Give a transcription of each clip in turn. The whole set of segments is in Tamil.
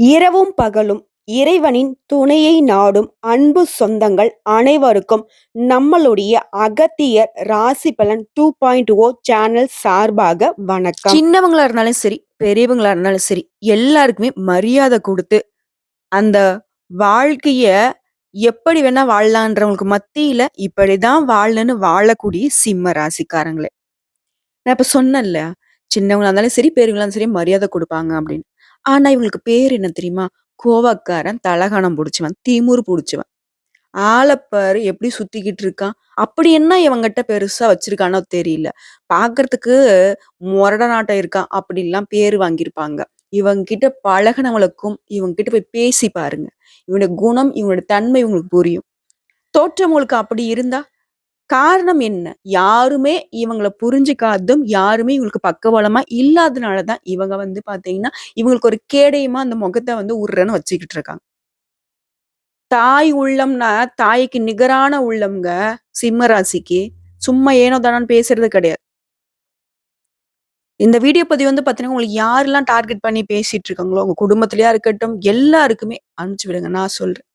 இரவும் பகலும் இறைவனின் துணையை நாடும் அன்பு சொந்தங்கள் அனைவருக்கும் நம்மளுடைய அகத்தியர் ராசி பலன் 2.0 சேனல் சார்பாக வணக்கம். சின்னவங்களா இருந்தாலும் சரி, பெரியவங்களா இருந்தாலும் சரி, எல்லாருக்குமே மரியாதை குடுத்து, அந்த வாழ்க்கைய எப்படி வேணா வாழலான்றவங்களுக்கு மத்தியில இப்படிதான் வாழணும்னு வாழக்கூடிய சிம்ம ராசிக்காரங்களே. நான் இப்ப சொன்னேன்ல, சின்னவங்களா இருந்தாலும் சரி, பெரியவங்களா இருந்தாலும் சரி மரியாதை குடுப்பாங்க அப்படின்னு. ஆனா இவங்களுக்கு பேர் என்ன தெரியுமா? கோவக்காரன், தலகணம் புடிச்சவன், திமிரு புடிச்சவன். ஆளப் பாரு எப்படி சுத்திக்கிட்டு இருக்கான். அப்படி என்ன இவன்கிட்ட பெருசா வச்சிருக்கானோ தெரியல. பார்க்கறதுக்கு மொரடனாட்டம் இருக்கான். அப்படிலாம் பேரு வாங்கியிருப்பாங்க. இவன்கிட்ட பழகுனவங்களுக்கும், இவன்கிட்ட போய் பேசி பாருங்க. இவனுடைய குணம், இவனுடைய தன்மை உங்களுக்கு புரியும். தோற்றம் உங்களுக்கு அப்படி இருந்தா, காரணம் என்ன? யாருமே இவங்கள புரிஞ்சுக்காததும், யாருமே இவங்களுக்கு பக்கபலமா இல்லாதனால தான் இவங்க வந்து பார்த்தீங்கன்னா, இவங்களுக்கு ஒரு கேடயமா அந்த முகத்த வந்து உர்றன்னு வச்சுக்கிட்டு இருக்காங்க. தாய் உள்ளம்னா, தாய்க்கு நிகரான உள்ளம்ங்க. சிம்ம ராசிக்கு. சும்மா ஏனோ தானோன்னு பேசுறது கிடையாது. இந்த வீடியோ பதிவு வந்து பார்த்தீங்கன்னா, உங்களுக்கு யாரெல்லாம் டார்கெட் பண்ணி பேசிட்டு இருக்காங்களோ, உங்க குடும்பத்திலயா இருக்கட்டும், எல்லாருக்குமே அனுப்பிச்சு விடுங்க. நான் சொல்றேன்.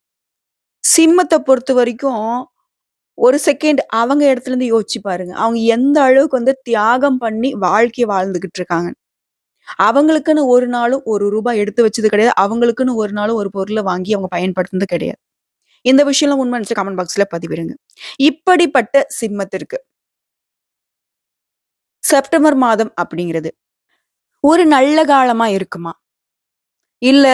சிம்மத்த பொறுத்தவரைக்கும், ஒரு செகண்ட் அவங்க இடத்துலருந்து யோசிச்சு பாருங்க. அவங்க எந்த அளவுக்கு வந்து தியாகம் பண்ணி வாழ்க்கைய வாழ்ந்துகிட்டு இருக்காங்க. அவங்களுக்குன்னு ஒரு நாளும் ரூ. 1 எடுத்து வச்சது கிடையாது. அவங்களுக்குன்னு ஒரு நாளும் ஒரு பொருள வாங்கி அவங்க பயன்படுத்தினது கிடையாது. இந்த விஷயம்லாம் உண்மை நினைச்சு கமெண்ட் பாக்ஸ்ல பதிவிடுங்க. இப்படிப்பட்ட சிம்மத்திற்கு செப்டம்பர் மாதம் அப்படிங்கிறது ஒரு நல்ல காலமா இருக்குமா? இல்ல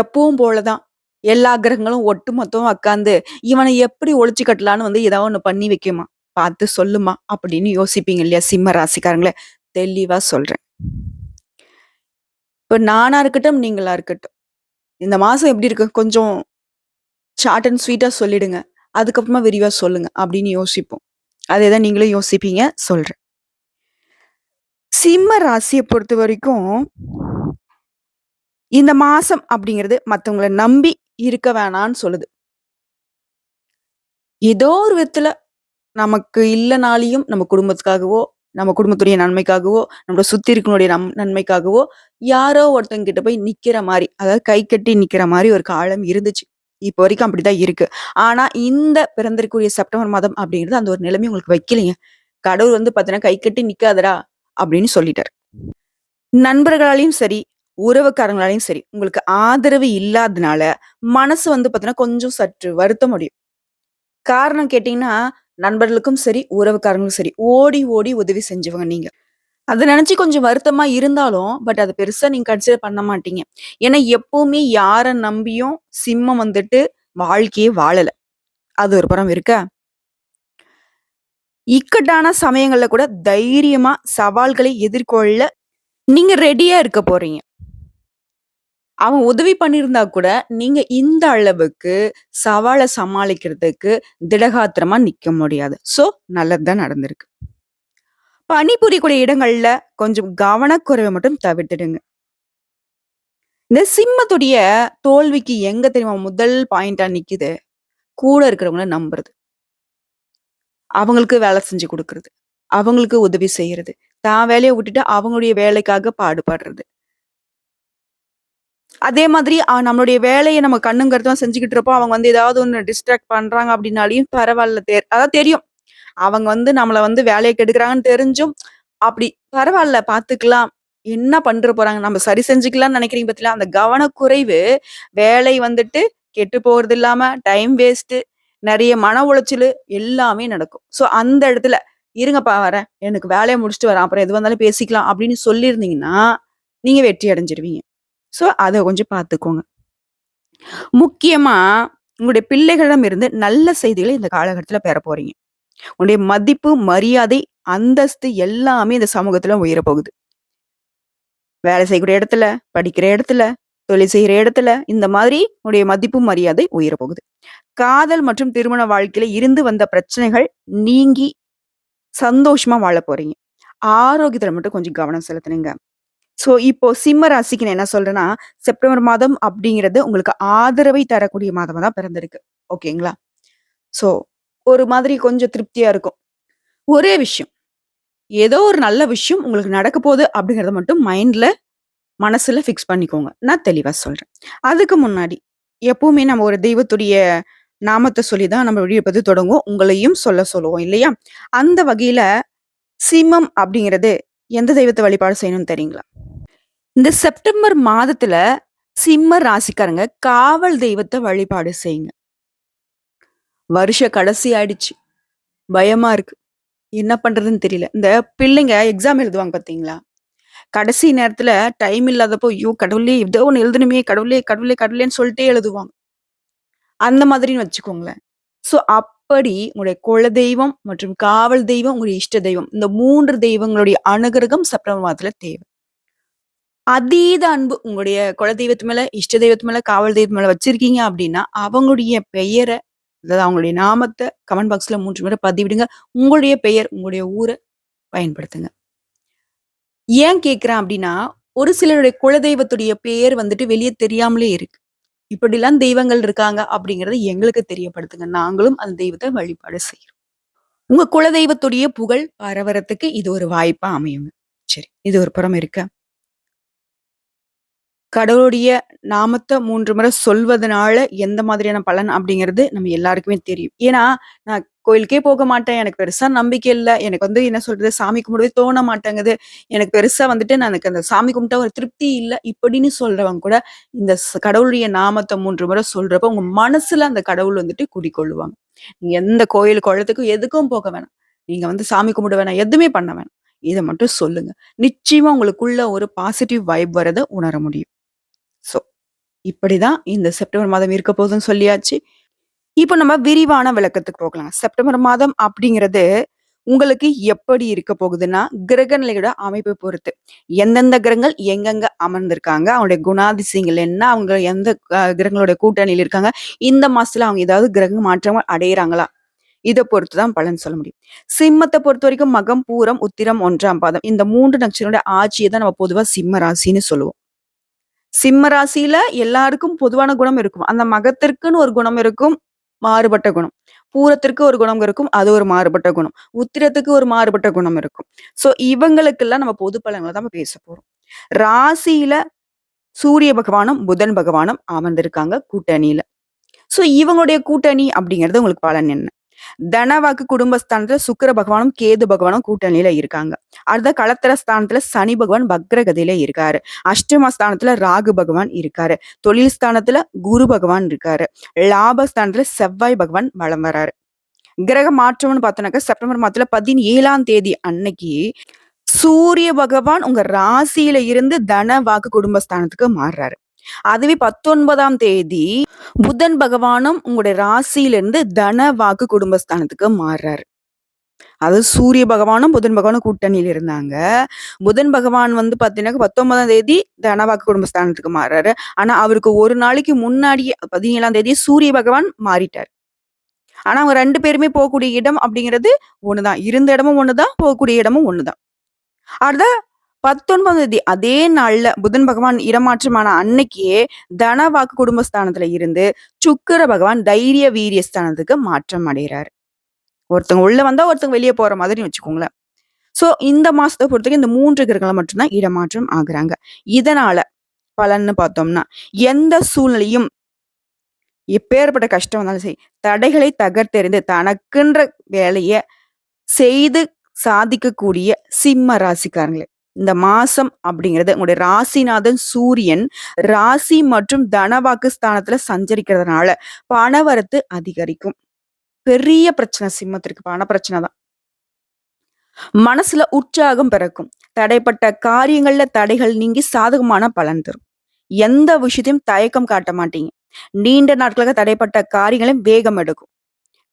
எப்பவும் போலதான் எல்லா கிரகங்களும் ஒட்டு மொத்தமா உட்கார்ந்து இவனை எப்படி ஒழிச்சு கட்டலான்னு வந்து ஏதாவது ஒண்ணு பண்ணி வைக்குமா? பார்த்து சொல்லுமா? அப்படின்னு யோசிப்பீங்க இல்லையா சிம்ம ராசிக்காரங்களே? தெளிவா சொல்றேன். இப்ப நானா இருக்கட்டும், நீங்களா இருக்கட்டும். இந்த மாசம் எப்படி இருக்கு? கொஞ்சம் ஷார்ட் அண்ட் ஸ்வீட்டா சொல்லிடுங்க. அதுக்கப்புறமா விரிவா சொல்லுங்க அப்படின்னு யோசிப்போம். அதேதான் நீங்களும் யோசிப்பீங்க. சொல்றேன். சிம்ம ராசிய பொறுத்தவரைக்கும், இந்த மாசம் அப்படிங்கிறது மத்தவங்கள நம்பி இருக்க வேணான்னு சொல்லுது. ஏதோ ஒரு விதத்துல நமக்கு இல்லனாலியும் நம்ம குடும்பத்துக்காகவோ, நம்ம குடும்பத்துடைய நன்மைக்காகவோ, நம்மள சுத்தி இருக்கவங்களுடைய நன்மைக்காகவோ, யாரோ ஒருத்தங்க கிட்ட போய் நிக்கிற மாரி, அதாவது கை கட்டி நிக்கிற மாரி ஒரு காலம் இருந்துச்சு. இப்போ வரைக்கும் அப்படிதான் இருக்கு. ஆனா இந்த பிறந்திருக்கக்கூடிய செப்டம்பர் மாதம் அப்படிங்கிறது அந்த ஒரு நிலைமை உங்களுக்கு வைக்கலைங்க. கடவுள் வந்து பார்த்தீங்கன்னா, "கை கட்டி நிக்காதடா" அப்படின்னு சொல்லிட்டாரு. நண்பர்களாலயும் சரி, உறவுக்காரங்களாலயும் சரி, உங்களுக்கு ஆதரவு இல்லாதனால, மனசு வந்து பார்த்தீங்கன்னா, கொஞ்சம் சற்று வருத்தமடையும். காரணம் கேட்டீங்கன்னா, நண்பர்களுக்கும் சரி, உறவுக்காரங்களுக்கும் சரி, ஓடி ஓடி உதவி செஞ்சவங்க நீங்க. அத நெனச்சு கொஞ்சம் வருத்தமா இருந்தாலும், பட் அத பெருசா நீங்க கன்சிடர் பண்ண மாட்டீங்க. ஏன்னா, எப்பவுமே யார நம்பியும் சிம்மம் வந்துட்டு வாழ்க்கையே வாழல. அது ஒரு புறம் இருக்க, இக்கட்டான சமயங்கள்ல கூட தைரியமா சவால்களை எதிர்கொள்ள நீங்க ரெடியா இருக்க போறீங்க. அவன் உதவி பண்ணியிருந்தா கூட, நீங்க இந்த அளவுக்கு சவால சமாளிக்கிறதுக்கு திடகாத்திரமா நிக்க முடியாது. சோ, நல்லது தான் நடந்திருக்கு. பணிபுரியக்கூடிய இடங்கள்ல கொஞ்சம் கவனக்குறைவ மட்டும் தவிர்த்துடுங்க. இந்த சிம்மத்துடைய தோல்விக்கு எங்க தெரியுமா முதல் பாயிண்டா நிக்குது? கூட இருக்கிறவங்கள நம்புறது. அவங்களுக்கு வேலை செஞ்சு குடுக்குறது. அவங்களுக்கு உதவி செய்யறது. தான் வேலைய விட்டுட்டு அவங்களுடைய வேலைக்காக பாடுபடுறது. அதே மாதிரி நம்மளுடைய வேலைய நம்ம கண்ணும் கருத்துமா செஞ்சுகிட்டு இருப்போம். அவங்க வந்து ஏதாவது ஒண்ணு டிஸ்ட்ராக்ட் பண்றாங்க அப்படின்னாலயும் பரவால்ல. அதாவது தெரியும். அவங்க வந்து நம்மள வந்து வேலைய கெடுக்குறாங்கன்னு தெரிஞ்சும், அப்படி பரவால்ல பார்த்துக்கலாம். என்ன பண்ற போறாங்க? நம்ம சரி செஞ்சுக்கலாம்னு நினைக்கிறீங்க பார்த்தீங்களா? அந்த கவனக்குறைவு வேலை வந்துட்டு கெட்டு போறது இல்லாம, டைம் வேஸ்ட்டு, நெறைய மன உளைச்சலு எல்லாமே நடக்கும். ஸோ அந்த இடத்துல, "இருங்கப்பா வரேன். எனக்கு வேலைய முடிச்சுட்டு வரேன். அப்புறம் எதுவா இருந்தாலும் பேசிக்கலாம்." அப்படின்னு சொல்லியிருந்தீங்கன்னா, நீங்க வெற்றி அடைஞ்சிருவீங்க. ஸோ அத கொஞ்சம் பார்த்துக்கோங்க. முக்கியமா உங்களுடைய பிள்ளைகளிடம் இருந்து நல்ல செய்திகளை இந்த காலகட்டத்தில பெற போறீங்க. உன்னுடைய மதிப்பு, மரியாதை, அந்தஸ்து எல்லாமே இந்த சமூகத்துல உயரப் போகுது. வேலை செய்யக்கூடிய இடத்துல, படிக்கிற இடத்துல, தொழில் செய்ற இடத்துல, இந்த மாதிரி உன்னுடைய மதிப்பு, மரியாதை உயரப் போகுது. காதல் மற்றும் திருமண வாழ்க்கையில இருந்து வந்த பிரச்சனைகள் நீங்கி சந்தோஷமா வாழப் போறீங்க. ஆரோக்கியத்துல மட்டும் கொஞ்சம் கவனம் செலுத்துங்க. ஸோ, இப்போ சிம்ம ராசிக்கு நான் என்ன சொல்றேன்னா, செப்டம்பர் மாதம் அப்படிங்கிறது உங்களுக்கு ஆதரவை தரக்கூடிய மாதமா தான் பிறந்திருக்கு. ஓகேங்களா? ஸோ, ஒரு மாதிரி கொஞ்சம் திருப்தியா இருக்கும். ஒரே விஷயம். ஏதோ ஒரு நல்ல விஷயம் உங்களுக்கு நடக்க போகுது அப்படிங்கிறத மட்டும் மைண்ட்ல மனசுல ஃபிக்ஸ் பண்ணிக்கோங்க. நான் தெளிவா சொல்றேன். அதுக்கு முன்னாடி எப்பவுமே நம்ம ஒரு தெய்வத்துடைய நாமத்த சொல்லி தான் நம்ம வழிபது தொடங்குவோம். உங்களையும் சொல்லுவோம் இல்லையா? அந்த வகையில சிம்மம் அப்படிங்கிறது எந்த தெய்வத்த வழிபாடு செய்யணும்னு தெரியுங்களா? இந்த செப்டம்பர் மாதத்துல சிம்ம ராசிக்காரங்க காவல் தெய்வத்த வழிபாடு செய்யுங்க. வருஷ கடைசி ஆயிடுச்சு. பயமா இருக்கு. என்ன பண்றதுன்னு தெரியல. இந்த பிள்ளைங்க எக்ஸாம் எழுதுவாங்க பார்த்தீங்களா? கடைசி நேரத்துல டைம் இல்லாதப்போ, ஐயோ! கடவுளே! ஏதோ ஒண்ணு எழுதணுமே கடவுளே! கடவுளே! கடவுளேன்னு சொல்லிட்டே எழுதுவாங்க. அந்த மாதிரின்னு வச்சுக்கோங்களேன். ஸோ அப்படி உங்களுடைய குலதெய்வம் மற்றும் காவல் தெய்வம், உங்களுடைய இஷ்ட தெய்வம். இந்த 3 தெய்வங்களுடைய அனுகிரகம் செப்டம்பர் மாதத்துல தேவை. அதீத அன்பு உங்களுடைய குலதெய்வத்து மேல, இஷ்ட தெய்வத்து மேல, காவல் தெய்வத்து மேல வச்சிருக்கீங்க அப்படின்னா, அவங்களுடைய பெயர, அதாவது அவங்களுடைய நாமத்த கமெண்ட் பாக்ஸ்ல 3 முறை பதிவிடுங்க. உங்களுடைய பெயர், உங்களுடைய ஊர பயன்படுத்துங்க. ஏன் கேட்கிறேன் அப்படின்னா, ஒரு சிலருடைய குலதெய்வத்துடைய பேர் வந்துட்டு வெளிய தெரியாமலே இருக்கு. இப்படிலாம் தெய்வங்கள் இருக்காங்க அப்படிங்கிறத எங்களுக்கு தெரியப்படுத்துங்க. நாங்களும் அந்த தெய்வத்த வழிபாடு செய்றோம். உங்க குலதெய்வத்துடைய புகழ் பரவறதுக்கு இது ஒரு வாய்ப்பா அமையுங்க. சரி, இது ஒரு புறம் இருக்க. கடவுளுடைய நாமத்த 3 முறை சொல்வதனால எந்த மாதிரியான பலன் அப்படிங்கிறது நம்ம எல்லாருக்குமே தெரியும். ஏன்னா, நான் கோயிலுக்கே போக மாட்டேன். எனக்கு பெருசா நம்பிக்கை இல்ல. எனக்கு வந்து என்ன சொல்றது, சாமி கும்பிடவே தோண மாட்டேங்குது. எனக்கு பெருசா வந்துட்டு எனக்கு அந்த சாமி கும்பிட்டா ஒரு திருப்தி இல்ல. இப்படின்னு சொல்றவங்க கூட இந்த கடவுளுடைய நாமத்த 3 முறை சொல்றப்போ, உங்க மனசுல அந்த கடவுள் வந்துட்டு குடிகொள்ளுவாங்க. நீங்க எந்த கோயில், குளத்துக்கும் எதுக்கும் போக வேணாம். நீங்க வந்து சாமி கும்பிட வேணாம். எதுவுமே பண்ண வேணாம். இத மட்டும் சொல்லுங்க. நிச்சயமா உங்களுக்குள்ள ஒரு பாசிட்டிவ் வைப் வரத உணர முடியும். ஸோ, இப்படிதான் இந்த செப்டம்பர் மாதம் இருக்க போதுன்னு சொல்லியாச்சு. இப்போ நம்ம விரிவான விளக்கத்துக்கு போகலாம். செப்டம்பர் மாதம் அப்படிங்கிறது உங்களுக்கு எப்படி இருக்க போகுதுன்னா, கிரக நிலையோட அமைப்பை பொறுத்து. எந்தெந்த கிரகங்கள் எங்கெங்க அமர்ந்திருக்காங்க, அவங்களுடைய குணாதிசயங்கள் என்ன, அவங்க எந்த கிரகங்களோட கூட்டணியில இருக்காங்க, இந்த மாசத்துல அவங்க ஏதாவது கிரக மாற்றங்கள் அடையறாங்களா? இத பொறுத்து தான் பலன் சொல்ல முடியும். சிம்மத்த பொறுத்தவரைக்கும் மகம், பூரம், உத்திரம், 1ஆம் பாதம். இந்த 3 நட்சத்திரங்களோட ஆட்சிய தான் நம்ம பொதுவா சிம்ம ராசின்னு சொல்லுவோம். சிம்ம ராசியில எல்லாருக்கும் பொதுவான குணம் இருக்கும். அந்த மகத்திற்குன்னு ஒரு குணம் இருக்கும். மாறுபட்ட குணம். பூரத்திற்கு ஒரு குணம் இருக்கும். அது ஒரு மாறுபட்ட குணம். உத்திரத்துக்கு ஒரு மாறுபட்ட குணம் இருக்கும். ஸோ இவங்களுக்கெல்லாம் நம்ம பொது பலன்கள தான் பேச போறோம். ராசியில சூரிய பகவானும், புதன் பகவானும் அமர்ந்திருக்காங்க கூட்டணியில. ஸோ இவங்களுடைய கூட்டணி அப்படிங்கிறது உங்களுக்கு பலன் என்ன? தனவாக்கு குடும்பஸ்தானத்துல சுக்கிர பகவானும், கேது பகவானும் கூட்டணியில இருக்காங்க. அடுத்த களத்திர ஸ்தானத்துல சனி பகவான் வக்ரகதியில இருக்காரு. அஷ்டம ஸ்தானத்துல ராகு பகவான் இருக்காரு. தொழில் ஸ்தானத்துல குரு பகவான் இருக்காரு. லாபஸ்தானத்துல செவ்வாய் பகவான் வலம் வராரு. கிரக மாற்றம்னு பார்த்தோம்னாக்க செப்டம்பர் மாதத்துல 17ஆம் தேதி அன்னைக்கு சூரிய பகவான் உங்க ராசியில இருந்து தன வாக்கு குடும்பஸ்தானத்துக்கு மாறுறாரு. அதுவே 19ஆம் தேதி புதன் பகவானும் உங்களுடைய ராசியிலிருந்து தன வாக்கு குடும்பஸ்தானத்துக்கு மாறுறாரு. அதாவது சூரிய பகவானும் புதன் பகவானும் கூட்டணியில இருந்தாங்க. புதன் பகவான் வந்து பாத்தீங்கன்னா 19ஆம் தேதி தனவாக்கு குடும்பஸ்தானத்துக்கு மாறுறாரு. ஆனா அவருக்கு ஒரு நாளைக்கு முன்னாடியே 17ஆம் தேதி சூரிய பகவான் மாறிட்டார். ஆனா அவங்க 2 பேருமே போகக்கூடிய இடம் அப்படிங்கிறது ஒண்ணுதான். இருந்த இடமும் ஒண்ணுதான், போகக்கூடிய இடமும் ஒண்ணுதான். அடுத்த 19ஆம் தேதி அதே நாள்ல புதன் பகவான் இடமாற்றமான அன்னைக்கே தனவாக்கு குடும்பஸ்தானத்துல இருந்து சுக்கிர பகவான் தைரிய வீரிய ஸ்தானத்துக்கு மாற்றம் அடைகிறாரு. ஒருத்தவங்க உள்ள வந்தா ஒருத்தவங்க வெளியே போற மாதிரி வச்சுக்கோங்களேன். சோ இந்த மாசத்தை பொறுத்தவரைக்கும் இந்த 3 கிரகங்களை மட்டும்தான் இடமாற்றம் ஆகுறாங்க. இதனால பலன்னு பார்த்தோம்னா எந்த சூழ்நிலையும் எப்பேற்பட்ட கஷ்டம் வந்தாலும் சரி தடைகளை தகர்த்தெறிந்து தனக்குன்ற வேலைய செய்து சாதிக்கக்கூடிய சிம்ம ராசிக்காரங்களே இந்த மாசம் அப்படிங்கிறது உங்களுடைய ராசிநாதன் சூரியன் ராசி மற்றும் தனவாக்கு ஸ்தானத்துல சஞ்சரிக்கிறதுனால பணவரத்து அதிகரிக்கும். பெரிய பிரச்சனை சிம்மத்திற்கு பண பிரச்சனை தான். மனசுல உற்சாகம் பிறக்கும். தடைப்பட்ட காரியங்கள்ல தடைகள் நீங்கி சாதகமான பலன் தரும். எந்த விஷயத்தையும் தயக்கம் காட்ட மாட்டீங்க. நீண்ட நாட்களாக தடைப்பட்ட காரியங்களையும் வேகம் எடுக்கும்.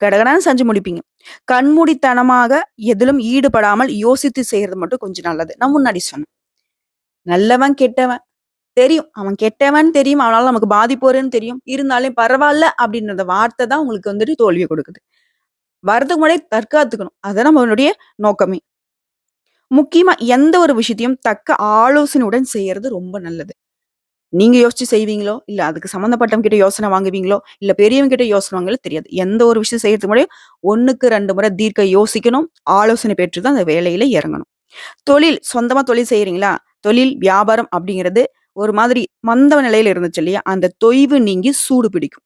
கடகடான்னு செஞ்சு முடிப்பீங்க. கண்மூடித்தனமாக எதிலும் ஈடுபடாமல் யோசித்து செய்யறது மட்டும் கொஞ்சம் நல்லது. நான் முன்னாடி சொன்னேன். நல்லவன், கெட்டவன் தெரியும். அவன் கெட்டவன் தெரியும். அவனால நமக்கு பாதிப்பு வரும்னு தெரியும். இருந்தாலும் பரவால்ல அப்படின்ற வார்த்தை தான் உங்களுக்கு வந்துட்டு தோல்வியை கொடுக்குது. வரதுக்கு முன்னாடியே தற்காத்துக்கணும். அதான் நம்மளுடைய நோக்கமே. முக்கியமா எந்த ஒரு விஷயத்தையும் தக்க ஆலோசனையுடன் செய்யறது ரொம்ப நல்லது. நீங்க யோசிச்சு செய்வீங்களோ, இல்ல அதுக்கு சம்மந்தப்பட்டவங்க கிட்ட யோசனை வாங்குவீங்களோ, இல்ல பெரியவங்க கிட்ட யோசனை வாங்கலோ தெரியாது. எந்த ஒரு விஷயம் செய்யறதுக்கு முன்னாடியும் 1க்கு 2 முறை தீர்க்க யோசிக்கணும். ஆலோசனை பெற்று தான் அந்த வேலையில இறங்கணும். சொந்தமா தொழில் செய்றீங்களா? தொழில், வியாபாரம் அப்படிங்கிறது ஒரு மாதிரி மந்த நிலையில இருந்துச்சு இல்லையா? அந்த தொய்வு நீங்கி சூடு பிடிக்கும்.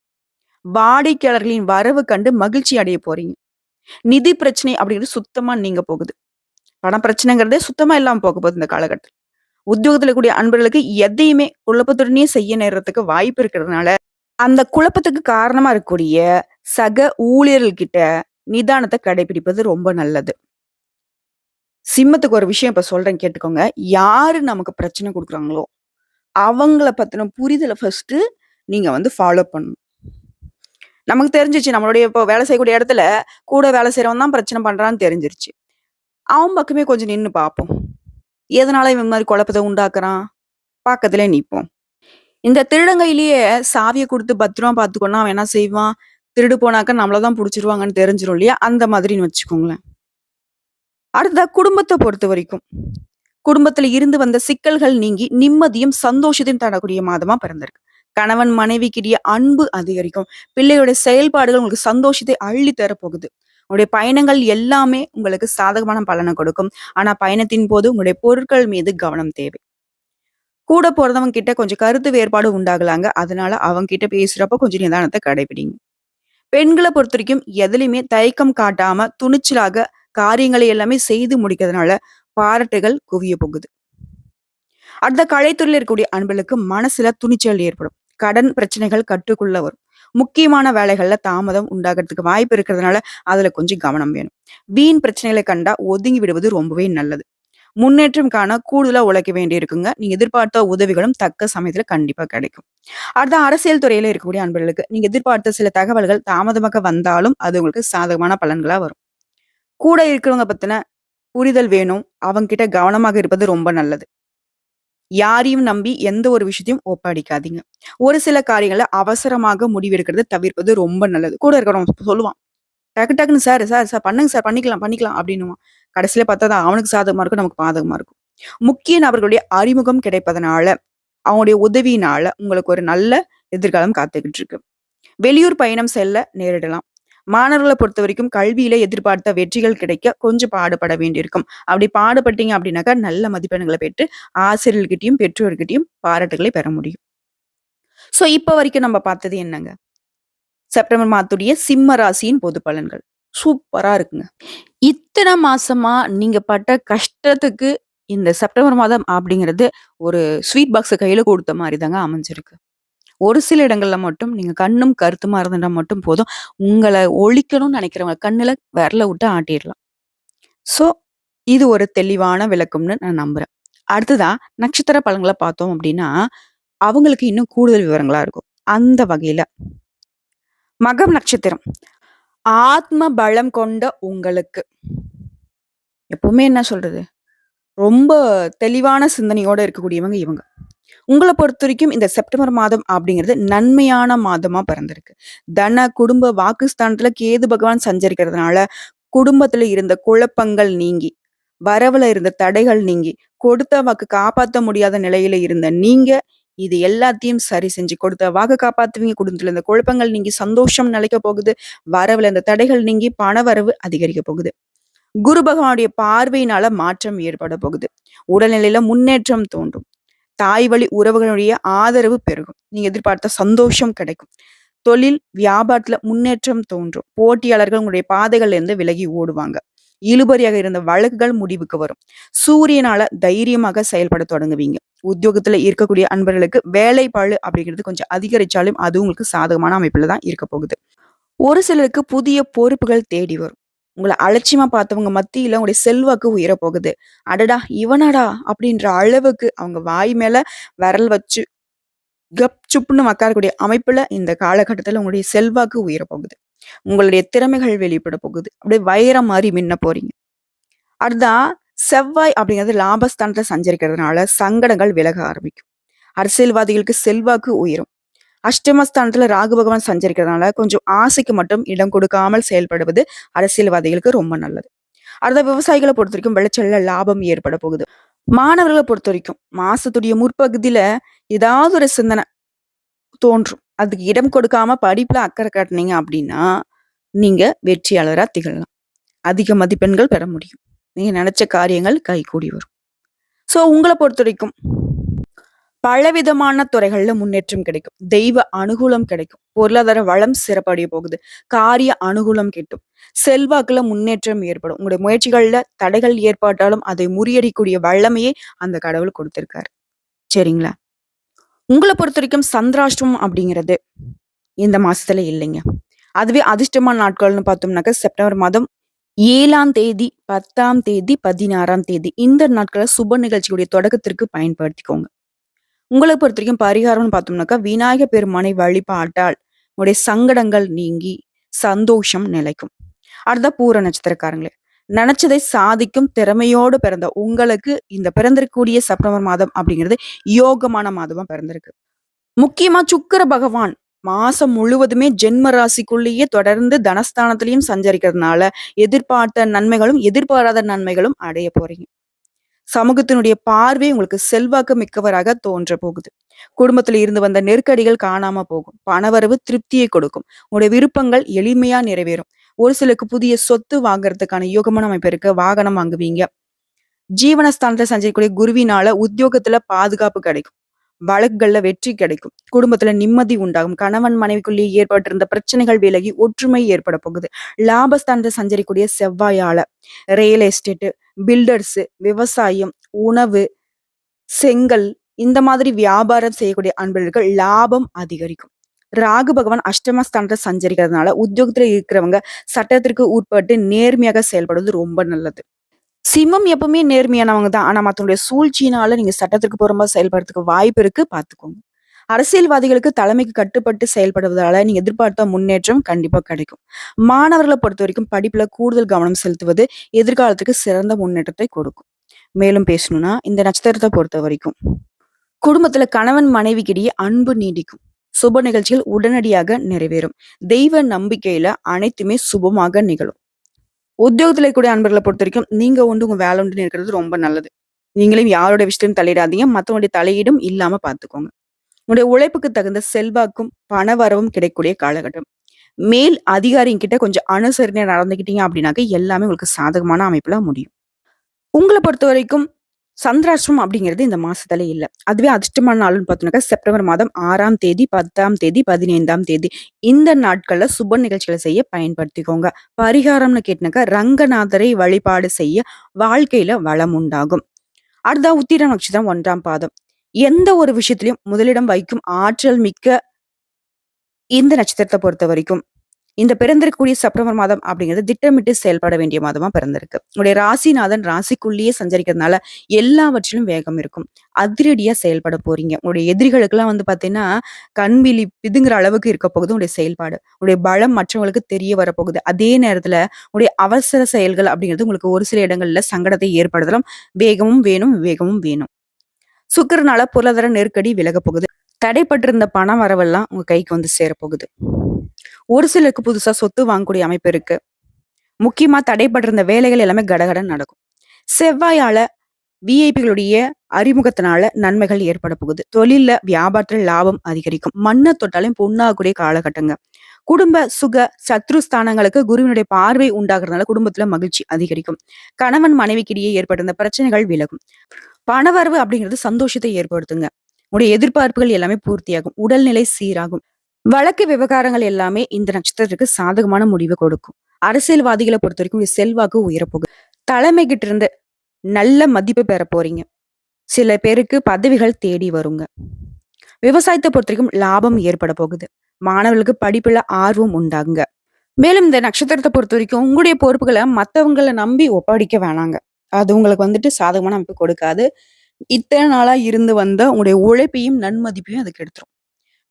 வாடிக்கையாளர்களின் வரவு கண்டு மகிழ்ச்சி அடைய போறீங்க. நிதி பிரச்சனை அப்படிங்கிறது சுத்தமா நீங்க போகுது. பண பிரச்சனைங்கிறதே சுத்தமா இல்லாம போக போகுது இந்த காலகட்டத்துல. உத்தியோகத்துல இருக்கக்கூடிய அன்பர்களுக்கு எதையுமே குழப்பத்துடனே செய்ய நேர்றதுக்கு வாய்ப்பு இருக்கிறதுனால, அந்த குழப்பத்துக்கு காரணமா இருக்கக்கூடிய சக ஊழியர்கள் கிட்ட நிதானத்த கடைபிடிப்பது ரொம்ப நல்லது. சிம்மத்துக்கு ஒரு விஷயம் இப்ப சொல்றேன் கேட்டுக்கோங்க. யாரு நமக்கு பிரச்சனை குடுக்குறாங்களோ, அவங்கள பத்தின புரிதல ஃபர்ஸ்ட்டு நீங்க ஃபாலோ பண்ணணும். நமக்கு தெரிஞ்சிருச்சு நம்மளுடைய இப்போ வேலை செய்யக்கூடிய இடத்துல, கூட வேலை செய்றவன் தான் பிரச்சனை பண்றான்னு தெரிஞ்சிருச்சு. அவன் பக்கமே கொஞ்சம் நின்னு பார்ப்போம். எதனால இவன் இந்த மாரி குழப்பத்த உண்டாக்குறான்? பக்கத்திலே நிப்போம். இந்த திருடங்கையிலேயே சாவிய குடுத்து பத்திரமா பார்த்துக்கோன்னா, அவன் என்ன செய்வான்? திருடு போனாக்க நம்மள தான் புடிச்சுருவாங்கன்னு தெரிஞ்சிரும் இல்லையா? அந்த மாதிரின்னு வச்சுக்கோங்களேன். அடுத்ததா குடும்பத்த பொறுத்தவரைக்கும், குடும்பத்தில இருந்து வந்த சிக்கல்கள் நீங்கி நிம்மதியும், சந்தோஷத்தையும் தரக்கூடிய மாதமா பிறந்திருக்கு. கணவன் மனைவிக்கிடையே அன்பு அதிகரிக்கும். பிள்ளையோட செயல்பாடுகள் உங்களுக்கு சந்தோஷத்தை அள்ளி தரப்போகுது. உங்களுடைய பயணங்கள் எல்லாமே உங்களுக்கு சாதகமான பலன கொடுக்கும். ஆனா பயணத்தின் போது உங்களுடைய பொருட்கள் மீது கவனம் தேவை. கூட போறதவங்க கிட்ட கொஞ்சம் கருத்து வேறுபாடு உண்டாகலாங்க. அதனால அவங்க கிட்ட பேசுறப்ப கொஞ்சம் நிதானத்த கடைபிடிங்க. பெண்கள பொறுத்தவரைக்கும் எதுலயுமே தயக்கம் காட்டாம துணிச்சலாக காரியங்களை எல்லாமே செய்து முடிக்கிறதுனால பாராட்டுகள் குவிய போகுது. அடுத்த கலைத்துறையில இருக்கக்கூடிய அன்பர்களுக்கு மனசுல துணிச்சல் ஏற்படும். கடன் பிரச்சனைகள் கட்டுக்குள்ள வரும். முக்கியமான வேலைகள்ல தாமதம் உண்டாகிறதுக்கு வாய்ப்பு இருக்கிறதுனால அதுல கொஞ்சம் கவனம் வேணும். வீண் பிரச்சனைகளை கண்டா ஒதுங்கி விடுவது ரொம்பவே நல்லது. முன்னேற்றம் காண கூடுதலா உழைக்க வேண்டி இருக்குங்க. நீங்க எதிர்பார்த்த உதவிகளும் தக்க சமயத்துல கண்டிப்பா கிடைக்கும். அடுத்த அரசியல் துறையில இருக்கக்கூடிய அன்பர்களுக்கு நீங்க எதிர்பார்த்த சில தகவல்கள் தாமதமாக வந்தாலும் அது உங்களுக்கு சாதகமான பலன்களா வரும். கூட இருக்கிறவங்க பத்தின புரிதல் வேணும். அவங்க கிட்ட கவனமாக இருப்பது ரொம்ப நல்லது. யாரையும் நம்பி எந்த ஒரு விஷயத்தையும் ஒப்படைக்காதீங்க. ஒரு சில காரியங்கள அவசரமாக முடிவெடுக்கிறத தவிர்ப்பது ரொம்ப நல்லது. கூட இருக்கிறவன் சொல்லுவான். டக்கு டக்குன்னு சார், சார், சார் பண்ணுங்க சார். பண்ணிக்கலாம், பண்ணிக்கலாம் அப்படின்னுவான். கடைசியில பார்த்தா அது அவனுக்கு சாதகமா இருக்கும், நமக்கு பாதகமா இருக்கும். முக்கிய நபர்களுடைய அறிமுகம் கிடைப்பதனால, அவங்களுடைய உதவியினால உங்களுக்கு ஒரு நல்ல எதிர்காலம் காத்துக்கிட்டு இருக்கு. வெளியூர் பயணம் செல்ல நேரிடலாம். மாணவர்கள பொறுத்தவரைக்கும் கல்வியில எதிர்பார்த்த வெற்றிகள் கிடைக்க கொஞ்சம் பாடுபட வேண்டியிருக்கும். அப்படி பாடுபட்டீங்க அப்படின்னாக்கா, நல்ல மதிப்பெண்கள பெற்று ஆசிரியர்கிட்டயும், பெற்றோர்கிட்டயும் பாராட்டுகளை பெற முடியும். சோ இப்ப வரைக்கும் நம்ம பார்த்தது என்னங்க? செப்டம்பர் மாதத்துடைய சிம்ம ராசியின் பொது பலன்கள். சூப்பரா இருக்குங்க. இத்தன மாசமா நீங்க பட்ட கஷ்டத்துக்கு இந்த செப்டம்பர் மாதம் அப்படிங்கிறது ஒரு ஸ்வீட் பாக்ஸ கையில குடுத்த மாரி தாங்க அமைஞ்சிருக்கு. ஒரு சில இடங்கள்ல மட்டும் நீங்க கண்ணும் கருத்துமா இருந்துட்டா மட்டும் போதும். உங்கள ஒழிக்கணும்னு நினைக்கிறவங்க கண்ணுல விரல விட்டு ஆட்டிறலாம். சோ, இது ஒரு தெளிவான விளக்கம்னு நான் நம்புறேன். அடுத்ததா நட்சத்திர பலன்கள பார்த்தோம் அப்படின்னா, அவங்களுக்கு இன்னும் கூடுதல் விவரங்களா இருக்கும். அந்த வகையில மகம் நட்சத்திரம். ஆத்ம பலம் கொண்ட உங்களுக்கு எப்பவுமே என்ன சொல்றது? ரொம்ப தெளிவான சிந்தனையோட இருக்கக்கூடியவங்க இவங்க. உங்கள பொறுத்தவரைக்கும் இந்த செப்டம்பர் மாதம் அப்படிங்கிறது நன்மையான மாதமா பிறந்திருக்கு. தன, குடும்ப வாக்குஸ்தானத்துல கேது பகவான் சஞ்சரிக்கிறதுனால, குடும்பத்துல இருந்த குழப்பங்கள் நீங்கி, வரவுல இருந்த தடைகள் நீங்கி, கொடுத்த வாக்கு காப்பாத்த முடியாத நிலையில இருந்த நீங்க, இது எல்லாத்தையும் சரி செஞ்சு கொடுத்த வாக்கு காப்பாத்துவீங்க. குடும்பத்துல இருந்த குழப்பங்கள் நீங்கி சந்தோஷம் நிலைக்க போகுது. வரவுல இந்த தடைகள் நீங்கி பணவரவு அதிகரிக்க போகுது. குரு பகவானுடைய பார்வையினால மாற்றம் ஏற்பட போகுது. உடல்நிலையில முன்னேற்றம் தோன்றும். தாய் வழி உறவுகளுடைய ஆதரவு பெருகும். நீங்க எதிர்பார்த்த சந்தோஷம் கிடைக்கும். தொழில், வியாபாரத்துல முன்னேற்றம் தோன்றும். போட்டியாளர்கள் உங்களுடைய பாதைகள்ல இருந்து விலகி ஓடுவாங்க. இழுபறியாக இருந்த வழக்குகள் முடிவுக்கு வரும். சூரியனால தைரியமாக செயல்பட தொடங்குவீங்க. உத்தியோகத்துல இருக்கக்கூடிய அன்பர்களுக்கு வேலைப்பளு அப்படிங்கிறது கொஞ்சம் அதிகரிச்சாலும் அது உங்களுக்கு சாதகமான அமைப்புல தான் இருக்க போகுது. ஒரு சிலருக்கு புதிய பொறுப்புகள் தேடி வரும். உங்கள அலட்சியமா பார்த்தவங்க மத்தியில உங்களுடைய செல்வாக்கு உயரப் போகுது. அடடா! இவனாடா! அப்படின்ற அளவுக்கு அவங்க வாய் மேல விரல் வச்சு கப் சுப்ன்னு உட்காரக்கூடிய அமைப்புல இந்த காலகட்டத்துல உங்களுடைய செல்வாக்கு உயரப் போகுது. உங்களுடைய திறமைகள் வெளிப்பட போகுது. அப்படியே வைரம் மாரி மின்ன போறீங்க. அடுத்ததா செவ்வாய் அப்படிங்கிறது லாபஸ்தானத்துல சஞ்சரிக்கிறதுனால சங்கடங்கள் விலக ஆரம்பிக்கும். அரசியல்வாதிகளுக்கு செல்வாக்கு உயரும். அஷ்டமஸ்தானத்துல ராகு பகவான் சஞ்சரிக்கிறதுனால கொஞ்சம் ஆசைக்கு மட்டும் இடம் கொடுக்காமல் செயல்படுவது அரசியல்வாதிகளுக்கு ரொம்ப நல்லது. அடுத்த விவசாயிகளை பொறுத்த வரைக்கும் விளைச்சல்ல லாபம் ஏற்பட போகுது. மாணவர்களை பொறுத்த வரைக்கும் மாசத்துடைய முற்பகுதியில ஏதாவது ஒரு சிந்தனை தோன்றும். அதுக்கு இடம் கொடுக்காம படிப்புல அக்கறை காட்டுனீங்க அப்படின்னா நீங்க வெற்றியாளரா திகழலாம். அதிக மதிப்பெண்கள் பெற முடியும். நீங்க நினைச்ச காரியங்கள் கைகூடி வரும். ஸோ உங்கள பொறுத்தவரைக்கும் பலவிதமான துறைகள்ல முன்னேற்றம் கிடைக்கும். தெய்வ அனுகூலம் கிடைக்கும். பொருளாதார வளம் சிறப்படைய போகுது. காரிய அனுகூலம் கிட்டும். செல்வாக்குல முன்னேற்றம் ஏற்படும். உங்களுடைய முயற்சிகள்ல தடைகள் ஏற்பட்டாலும் அதை முறியடிக்கக்கூடிய வல்லமையை அந்த கடவுள் குடுத்திருக்காரு. சரிங்களா? உங்கள பொறுத்தவரைக்கும் சந்திராஷ்டமம் அப்படிங்கிறது இந்த மாசத்துல இல்லைங்க. அதுவே அதிர்ஷ்டமான நாட்கள்னு பார்த்தோம்னாக்க செப்டம்பர் மாதம் 7ஆம் தேதி, 10ஆம் தேதி, 16ஆம் தேதி இந்த நாட்கள சுப நிகழ்ச்சியுடைய தொடக்கத்திற்கு பயன்படுத்திக்கோங்க. உங்கள பொறுத்தவரைக்கும் பரிகாரம்னு பார்த்தோம்னாக்கா, விநாயக பெருமானை வழிபாட்டால் உங்களுடைய சங்கடங்கள் நீங்கி சந்தோஷம் நிலைக்கும். அடுத்ததா பூர நட்சத்திரக்காரங்களே. நெனச்சதை சாதிக்கும் திறமையோடு பிறந்த உங்களுக்கு இந்த பிறந்திருக்கக்கூடிய செப்டம்பர் மாதம் அப்படிங்கிறது யோகமான மாதமா பிறந்திருக்கு. முக்கியமா சுக்கிர பகவான் மாசம் முழுவதுமே ஜென்ம ராசிக்குள்ளேயே தொடர்ந்து தனஸ்தானத்திலயும் சஞ்சரிக்கிறதுனால, எதிர்பார்த்த நன்மைகளும், எதிர்பாராத நன்மைகளும் அடைய போறீங்க. சமூகத்தினுடைய பார்வை உங்களுக்கு செல்வாக்கு மிக்கவராக தோன்ற போகுது. குடும்பத்துல இருந்து வந்த நெருக்கடிகள் காணாம போகும். பணவரவு திருப்தியை கொடுக்கும். உங்களுடைய விருப்பங்கள் எளிமையா நிறைவேறும். ஒரு சிலருக்கு புதிய சொத்து வாங்குறதுக்கான யோகமான அமைப்பு இருக்கு. வாகனம் வாங்குவீங்க. ஜீவனஸ்தானத்துல சஞ்சரிக்கக்கூடிய குருவினால உத்தியோகத்துல பாதுகாப்பு கிடைக்கும். வழக்குகள்ல வெற்றி கிடைக்கும். குடும்பத்துல நிம்மதி உண்டாகும். கணவன் மனைவிக்குள்ளேயே ஏற்பட்டிருந்த பிரச்சனைகள் விலகி ஒற்றுமை ஏற்பட போகுது. லாபஸ்தானத்தை சஞ்சரிக்கக்கூடிய செவ்வாயால ரியல் எஸ்டேட், பில்டர்ஸ், விவசாயம், உணவு, செங்கல் இந்த மாதிரி வியாபாரம் செய்யக்கூடிய அன்பர்களுக்கு லாபம் அதிகரிக்கும். ராகு பகவான் அஷ்டமஸ்தானத்தை சஞ்சரிக்கிறதுனால உத்தியோகத்துல இருக்கிறவங்க சட்டத்திற்கு உட்பட்டு நேர்மையாக செயல்படுவது ரொம்ப நல்லது. சிம்மம் எப்பவுமே நேர்மையானவங்க தான். ஆனா மத்தவங்களுடைய சூழ்ச்சியினால நீங்க சட்டத்திற்கு புறம்பா செயல்படுறதுக்கு வாய்ப்பு இருக்கு. பார்த்துக்கோங்க. அரசியல்வாதிகளுக்கு தலைமைக்கு கட்டுப்பட்டு செயல்படுவதால நீங்க எதிர்பார்த்த முன்னேற்றம் கண்டிப்பா கிடைக்கும். மாணவர்களை பொறுத்த வரைக்கும் படிப்புல கூடுதல் கவனம் செலுத்துவது எதிர்காலத்துக்கு சிறந்த முன்னேற்றத்தை கொடுக்கும். மேலும் பேசணும்னா இந்த நட்சத்திரத்தை பொறுத்த வரைக்கும் குடும்பத்துல கணவன் மனைவிக்கிடையே அன்பு நீடிக்கும். சுப நிகழ்ச்சிகள் உடனடியாக நிறைவேறும். தெய்வ நம்பிக்கையில அனைத்துமே சுபமாக நிகழும். உத்தியோகத்துல இருக்கக்கூடிய அன்பர்களை பொறுத்த வரைக்கும் நீங்க உண்டு உங்க வேலை உண்டுன்னு இருக்கிறது ரொம்ப நல்லது. நீங்களும் யாரோட விஷயத்தையும் தலையிடாதீங்க. மத்தவங்களுடைய தலையீடும் இல்லாம பார்த்துக்கோங்க. உங்களுடைய உழைப்புக்கு தகுந்த செல்வாக்கும் பண வரவும் கிடைக்கக்கூடிய காலகட்டம். மேல் அதிகாரிங்க கிட்ட கொஞ்சம் அனுசரணை நடந்துக்கிட்டீங்க அப்படின்னாக்க எல்லாமே உங்களுக்கு சாதகமான அமைப்புல முடியும். உங்கள பொறுத்தவரைக்கும் சந்திராஷ்டிரமம் அப்படிங்கிறது இந்த மாசத்துல இல்ல. அதுவே அதிர்ஷ்டமான நாள்னு பார்த்தோம்னாக்கா செப்டம்பர் மாதம் 6ஆம் தேதி, 10ஆம் தேதி, 15ஆம் தேதி இந்த நாட்கள்ல சுப நிகழ்ச்சிகளை செய்ய பயன்படுத்திக்கோங்க. பரிகாரம்னு கேட்டினாக்கா ரங்கநாதரை வழிபாடு செய்ய வாழ்க்கையில வளம் உண்டாகும். அடுத்ததா உத்திர நட்சத்திரம் 1ஆம் பாதம். எந்த ஒரு விஷயத்திலும் முதலிடம் வைக்கும் ஆற்றல் மிக்க இந்த நட்சத்திரத்தை பொறுத்த வரைக்கும் இந்த பிறந்திருக்கக்கூடிய செப்டம்பர் மாதம் அப்படிங்கிறது திட்டமிட்டு செயல்பட வேண்டிய மாதமா பிறந்திருக்கு. உங்களுடைய ராசிநாதன் ராசிக்குள்ளேயே சஞ்சரிக்கிறதுனால எல்லாவற்றிலும் வேகம் இருக்கும். அதிரடியா செயல்பட போறீங்க. உங்களுடைய எதிரிகளுக்கெல்லாம் வந்து பாத்தீங்கன்னா கண்விழி பிதுங்குற அளவுக்கு இருக்க போகுது உங்களுடைய செயல்பாடு. உங்களுடைய பலம் மற்றவங்களுக்கு தெரிய வரப்போகுது. அதே நேரத்துல உங்களுடைய அவசர செயல்கள் அப்படிங்கிறது உங்களுக்கு ஒரு சில இடங்கள்ல சங்கடத்தை ஏற்படுத்தலாம். வேகமும் வேணும், விவேகமும் வேணும். சுக்கிரனால பொருளாதார நெருக்கடி விலகப் போகுது. தடைப்பட்டிருந்த பண வரவெல்லாம் உங்க கைக்கு வந்து சேரப்போகுது. ஒரு சிலருக்கு புதுசா சொத்து வாங்கக்கூடிய அமைப்பு இருக்கு. முக்கியமா தடைப்பட்டிருந்த வேலைகள் எல்லாமே கடகடன்னு நடக்கும். செவ்வாயால விஐபிகளுடைய அறிமுகத்தினால நன்மைகள் ஏற்பட போகுது. தொழில்ல வியாபாரத்துல லாபம் அதிகரிக்கும். மண்ணை தொட்டாலும் பொண்ணாகக்கூடிய காலகட்டங்க. குடும்ப சுக சத்ருஸ்தானங்களுக்கு குருவினுடைய பார்வை உண்டாகிறதுனால குடும்பத்துல மகிழ்ச்சி அதிகரிக்கும். கணவன் மனைவிக்கிடையே ஏற்பட்டிருந்த பிரச்சனைகள் விலகும். பணவரவு அப்படிங்கிறது சந்தோஷத்தை ஏற்படுத்துங்க. உங்களுடைய எதிர்பார்ப்புகள் எல்லாமே பூர்த்தியாகும். உடல்நிலை சீராகும். வழக்கு விவகாரங்கள் எல்லாமே இந்த நட்சத்திரத்துக்கு சாதகமான முடிவை கொடுக்கும். அரசியல்வாதிகளை பொறுத்த வரைக்கும் செல்வாக்கு உயரப்போகுது. தலைமை கிட்ட இருந்து நல்ல மதிப்பு பெற போறீங்க. சில பேருக்கு பதவிகள் தேடி வருங்க. விவசாயத்தை பொறுத்த வரைக்கும் லாபம் ஏற்பட போகுது. மாணவர்களுக்கு படிப்புல ஆர்வம் உண்டாகுங்க. மேலும் இந்த நட்சத்திரத்தை பொறுத்த வரைக்கும் உங்களுடைய பொறுப்புகளை மத்தவங்களை நம்பி ஒப்படைக்க வேணாங்க. அது உங்களுக்கு வந்துட்டு சாதகமான அமைப்பு கொடுக்காது. இத்தனை நாளா இருந்து வந்த உங்களுடைய உழைப்பையும் நன்மதிப்பையும் அது கெடுத்துரும்.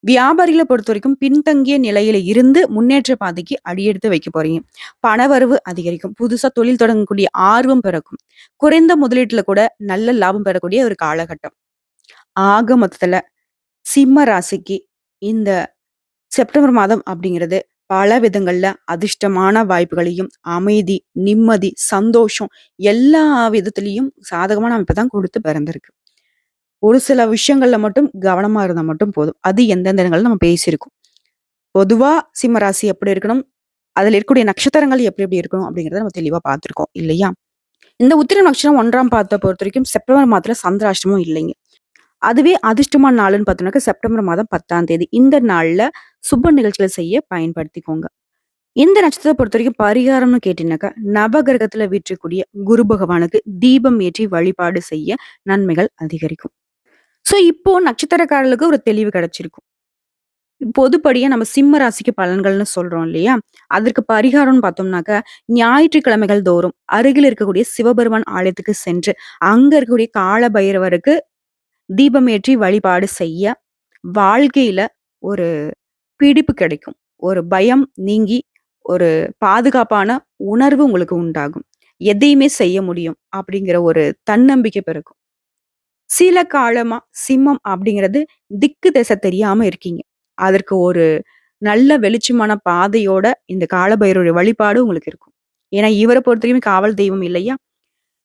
வியாபாரிகளை பொறுத்த வரைக்கும் பின்தங்கிய நிலையில இருந்து முன்னேற்ற பாதைக்கு அடியெடுத்து வைக்க போறீங்க. பணவரவு அதிகரிக்கும். புதுசா தொழில் தொடங்கக்கூடிய ஆர்வம் பிறக்கும். குறைந்த முதலீட்டுல கூட நல்ல லாபம் பெறக்கூடிய ஒரு காலகட்டம். ஆக மொத்தத்துல சிம்ம ராசிக்கு இந்த செப்டம்பர் மாதம் அப்படிங்கிறது பல விதங்கள்ல அதிர்ஷ்டமான வாய்ப்புகளையும் அமைதி, நிம்மதி, சந்தோஷம் எல்லா விதத்திலையும் சாதகமான அமைப்பை தான் கொடுத்து பிறந்திருக்கு. ஒரு சில விஷயங்கள்ல மட்டும் கவனமா இருந்தா மட்டும் போதும். அது எந்தெந்த இடங்கள்ல நம்ம பேசியிருக்கோம். பொதுவா சிம்ம ராசி எப்படி இருக்கணும்? அதுல இருக்கக்கூடிய நட்சத்திரங்கள் எப்படி எப்படி இருக்கணும் அப்படிங்கிறத நம்ம தெளிவா பார்த்திருக்கோம் இல்லையா? இந்த உத்திர நட்சத்திரம் 1ஆம் பாதத்த பொறுத்தவரைக்கும் செப்டம்பர் மாதத்துல சந்திராஷ்டமம் இல்லைங்க. அதுவே அதிர்ஷ்டமான நாளுன்னு பார்த்தோம்னாக்கா செப்டம்பர் மாதம் 10ஆம் தேதி. இந்த நாள்ல சுப நிகழ்ச்சிகள செய்ய பயன்படுத்திக்கோங்க. இந்த நட்சத்திரத்த பொறுத்தவரைக்கும் பரிகாரம்னு கேட்டீங்கன்னாக்கா, நவகிரகத்துல வீற்றிருக்கக்கூடிய குரு பகவானுக்கு தீபம் ஏற்றி வழிபாடு செய்ய நன்மைகள் அதிகரிக்கும். ஸோ இப்போ நட்சத்திரக்காரர்களுக்கு ஒரு தெளிவு கிடைச்சிருக்கும். பொதுப்படியா நம்ம சிம்ம ராசிக்கு பலன்கள்னு சொல்றோம் இல்லையா? அதற்கு பரிகாரம்னு பார்த்தோம்னாக்க, ஞாயிற்றுக்கிழமைகள் தோறும் அருகில் இருக்கக்கூடிய சிவபெருமான் ஆலயத்துக்கு சென்று, அங்க இருக்கக்கூடிய கால பைரவருக்கு தீபம் ஏற்றி வழிபாடு செய்ய, வாழ்க்கையில ஒரு பிடிப்பு கிடைக்கும். ஒரு பயம் நீங்கி, ஒரு பாதுகாப்பான உணர்வு உங்களுக்கு உண்டாகும். எதையுமே செய்ய முடியும் அப்படிங்கிற ஒரு தன்னம்பிக்கை பிறக்கும். சில காலமா சிம்மம் அப்படிங்கிறது திக்கு திசை தெரியாம இருக்கீங்க. அதற்கு ஒரு நல்ல வெளிச்சமான பாதையோட இந்த காலபைரவருடைய வழிபாடு உங்களுக்கு இருக்கும். ஏன்னா, இவர பொறுத்தவரைக்கும் காவல் தெய்வம் இல்லையா?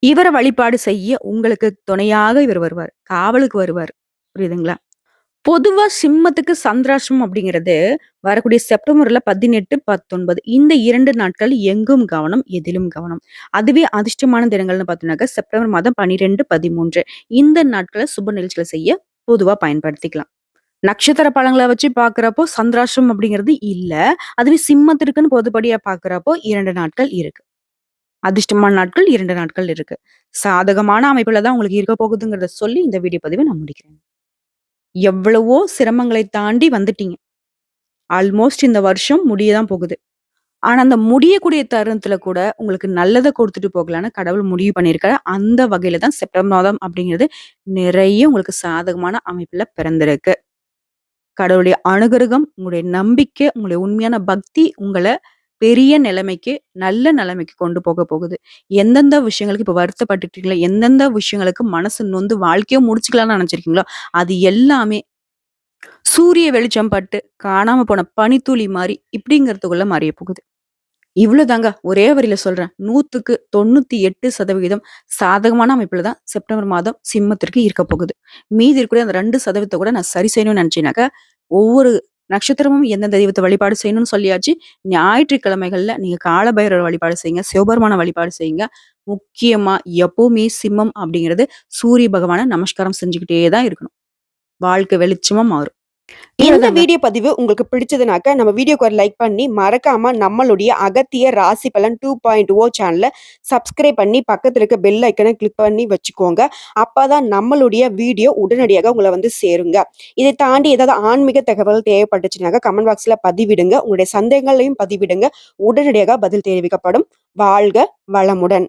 இவர வழிபாடு செய்ய உங்களுக்கு துணையாக இவர் வருவார். காவலுக்கு வருவார். புரியுதுங்களா? பொதுவா சிம்மத்துக்கு சந்திராஷ்டமம் அப்படிங்கிறது வரக்கூடிய செப்டம்பர்ல 18, 19 இந்த 2 நாட்கள் எங்கும் கவனம், எதிலும் கவனம். அதுவே அதிர்ஷ்டமான தினங்கள்னு பார்த்தோம்னாக்கா செப்டம்பர் மாதம் 12, 13 இந்த நாட்கள சுப நிகழ்ச்சிகள செய்ய பொதுவா பயன்படுத்திக்கலாம். நட்சத்திர பலன்கள வச்சு பார்க்கிறப்போ சந்திராஷ்டமம் அப்படிங்கிறது இல்ல. அதுவே சிம்மத்திற்குன்னு பொதுப்படியா பார்க்கிறப்போ 2 நாட்கள் இருக்கு. அதிர்ஷ்டமான நாட்கள் 2 நாட்கள் இருக்கு. சாதகமான அமைப்புல தான் உங்களுக்கு இருக்க போகுதுங்கிறத சொல்லி இந்த வீடியோ பதிவ நான் முடிக்கிறேன். எவ்வளவோ சிரமங்களை தாண்டி வந்துட்டீங்க. ஆல்மோஸ்ட் இந்த வருஷம் முடிய தான் போகுது. ஆனா, அந்த முடியக்கூடிய தருணத்துல கூட உங்களுக்கு நல்லத குடுத்துட்டு போகலான்னு கடவுள் முடிவு பண்ணியிருக்காரு. அந்த வகையில தான் செப்டம்பர் மாதம் அப்படிங்கிறது நிறைய உங்களுக்கு சாதகமான அமைப்புல பிறந்திருக்கு. கடவுளுடைய அனுகிரகம், உங்களுடைய நம்பிக்கை, உங்களுடைய உண்மையான பக்தி உங்கள பெரிய நிலைமைக்கு, நல்ல நிலைமைக்கு கொண்டு போக போகுது. எந்தெந்த விஷயங்களுக்கு இப்ப வருத்தப்பட்டுட்டீங்களோ, எந்தெந்த விஷயங்களுக்கு மனசு நொந்து வாழ்க்கைய முடிச்சுக்கலாம்னு நெனச்சிருக்கீங்களோ, அது எல்லாமே சூரிய வெளிச்சம் பட்டு காணாம போன பனித்துளி மாரி இப்படிங்கிறதுக்குள்ள மறைய போகுது. இவ்வளோதாங்க. ஒரே வரியில சொல்றேன். 100க்கு 98% சாதகமான அமைப்புல தான் செப்டம்பர் மாதம் சிம்மத்திற்கு இருக்க போகுது. மீதி இருக்கக்கூடிய அந்த 2% கூட நான் சரி செய்யணும்னு நெனச்சேனாக்கா, ஒவ்வொரு நட்சத்திரமும் எந்தெந்த தெய்வத்த வழிபாடு செய்யணும்னு சொல்லியாச்சு. ஞாயிற்றுக்கிழமைகள்ல நீங்க கால பைரவர் வழிபாடு செய்யுங்க. சிவபெருமான வழிபாடு செய்யுங்க. முக்கியமா எப்பவுமே சிம்மம் அப்படிங்கிறது சூரிய பகவான நமஸ்காரம் செஞ்சுக்கிட்டே தான் இருக்கணும். வாழ்க்கை வெளிச்சமா மாறும். இந்த இவ்வளோதாங்க. வீடியோ பதிவு உங்களுக்கு பிடிச்சதுனாக்க, நம்ம வீடியோக்கு ஒரு லைக் பண்ணி, மறக்காம நம்மளுடைய அகத்திய ராசி பலன் 2.0 சேனல சப்ஸ்கிரைப் பண்ணி, பக்கத்துல இருக்க பெல் ஐக்கன கிளிக் பண்ணி வச்சுக்கோங்க. அப்பதான் நம்மளுடைய வீடியோ உடனடியாக உங்கள வந்து சேருங்க. இதை தாண்டி ஏதாவது ஆன்மீக தகவல் தேவைப்பட்டுச்சுனாக்க, கமெண்ட் பாக்ஸ்ல பதிவிடுங்க. உங்களுடைய சந்தேகங்களையும் பதிவிடுங்க. உடனடியாக பதில் தெரிவிக்கப்படும். வாழ்க வளமுடன்.